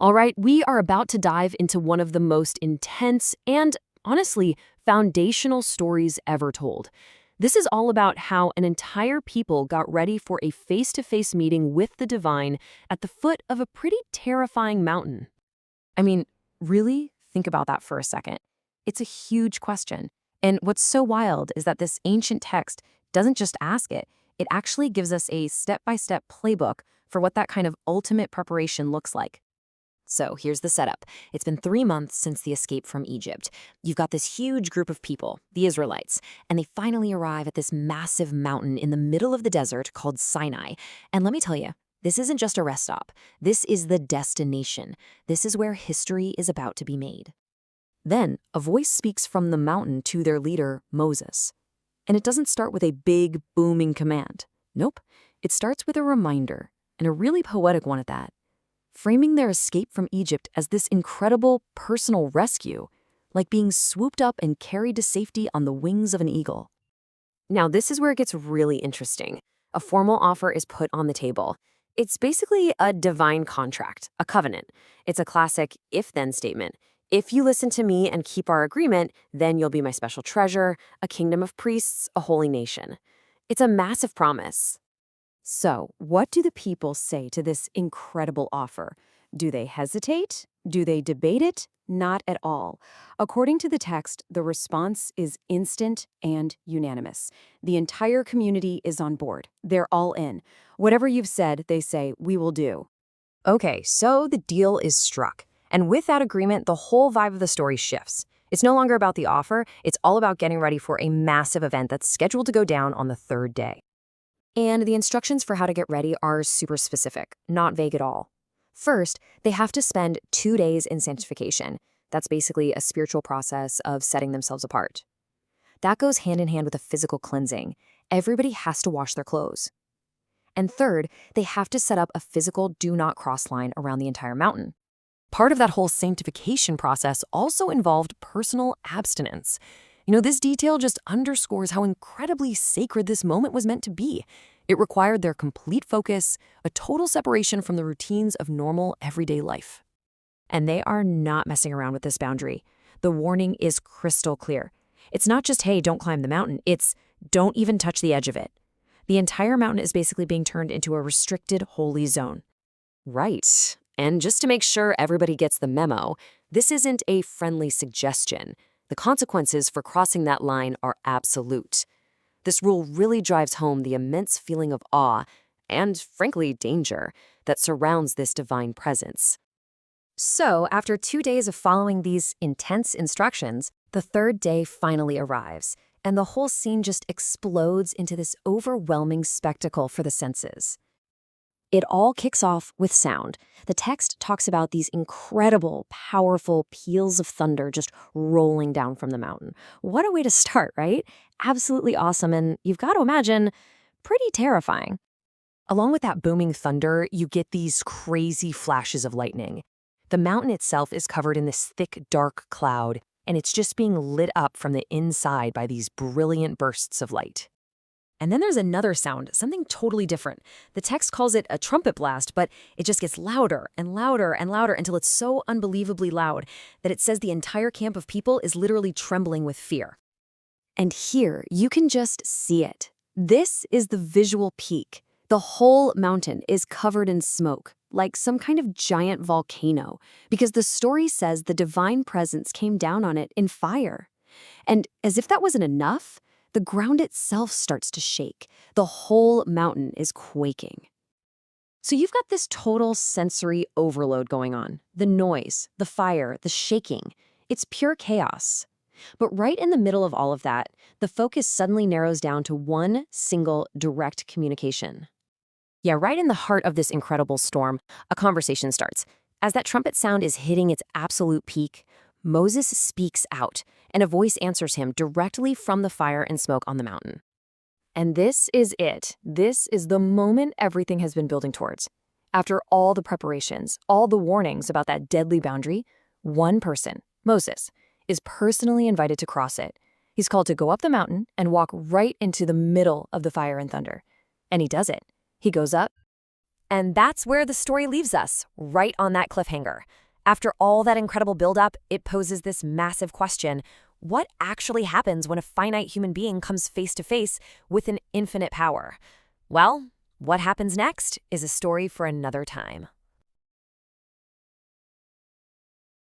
All right, we are about to dive into one of the most intense and, honestly, foundational stories ever told. This is all about how an entire people got ready for a face-to-face meeting with the divine at the foot of a pretty terrifying mountain. I mean, really? Think about that for a second. It's a huge question. And what's so wild is that this ancient text doesn't just ask it, it actually gives us a step-by-step playbook for what that kind of ultimate preparation looks like. So here's the setup. It's been 3 months since the escape from Egypt. You've got this huge group of people, the Israelites, and they finally arrive at this massive mountain in the middle of the desert called Sinai. And let me tell you, this isn't just a rest stop. This is the destination. This is where history is about to be made. Then, a voice speaks from the mountain to their leader, Moses. And it doesn't start with a big, booming command. Nope. It starts with a reminder, and a really poetic one at that, framing their escape from Egypt as this incredible personal rescue, like being swooped up and carried to safety on the wings of an eagle. Now, this is where it gets really interesting. A formal offer is put on the table. It's basically a divine contract, a covenant. It's a classic if-then statement. If you listen to me and keep our agreement, then you'll be my special treasure, a kingdom of priests, a holy nation. It's a massive promise. So, what do the people say to this incredible offer? Do they hesitate? Do they debate it? Not at all. According to the text, the response is instant and unanimous. The entire community is on board. They're all in. Whatever you've said, they say, we will do. Okay, so the deal is struck. And with that agreement, the whole vibe of the story shifts. It's no longer about the offer, it's all about getting ready for a massive event that's scheduled to go down on the third day. And the instructions for how to get ready are super specific, not vague at all. First, they have to spend 2 days in sanctification. That's basically a spiritual process of setting themselves apart. That goes hand in hand with a physical cleansing. Everybody has to wash their clothes. And third, they have to set up a physical do not cross line around the entire mountain. Part of that whole sanctification process also involved personal abstinence. This detail just underscores how incredibly sacred this moment was meant to be. It required their complete focus, a total separation from the routines of normal, everyday life. And they are not messing around with this boundary. The warning is crystal clear. It's not just, hey, don't climb the mountain. It's, don't even touch the edge of it. The entire mountain is basically being turned into a restricted holy zone. Right. And just to make sure everybody gets the memo, this isn't a friendly suggestion. The consequences for crossing that line are absolute. This rule really drives home the immense feeling of awe and, frankly, danger that surrounds this divine presence. So, after 2 days of following these intense instructions, the third day finally arrives, and the whole scene just explodes into this overwhelming spectacle for the senses. It all kicks off with sound. The text talks about these incredible, powerful peals of thunder just rolling down from the mountain. What a way to start, right? Absolutely awesome, and you've got to imagine, pretty terrifying. Along with that booming thunder, you get these crazy flashes of lightning. The mountain itself is covered in this thick, dark cloud, and it's just being lit up from the inside by these brilliant bursts of light. And then there's another sound, something totally different. The text calls it a trumpet blast, but it just gets louder and louder and louder until it's so unbelievably loud that it says the entire camp of people is literally trembling with fear. And here, you can just see it. This is the visual peak. The whole mountain is covered in smoke, like some kind of giant volcano, because the story says the divine presence came down on it in fire. And as if that wasn't enough, the ground itself starts to shake. The whole mountain is quaking. So you've got this total sensory overload going on. The noise, the fire, the shaking. It's pure chaos. But right in the middle of all of that, the focus suddenly narrows down to one single direct communication. Yeah, right in the heart of this incredible storm, a conversation starts. As that trumpet sound is hitting its absolute peak, Moses speaks out, and a voice answers him directly from the fire and smoke on the mountain. And this is it. This is the moment everything has been building towards. After all the preparations, all the warnings about that deadly boundary, one person, Moses, is personally invited to cross it. He's called to go up the mountain and walk right into the middle of the fire and thunder. And he does it. He goes up, And that's where the story leaves us, right on that cliffhanger. After all that incredible buildup, it poses this massive question. What actually happens when a finite human being comes face to face with an infinite power? Well, what happens next is a story for another time.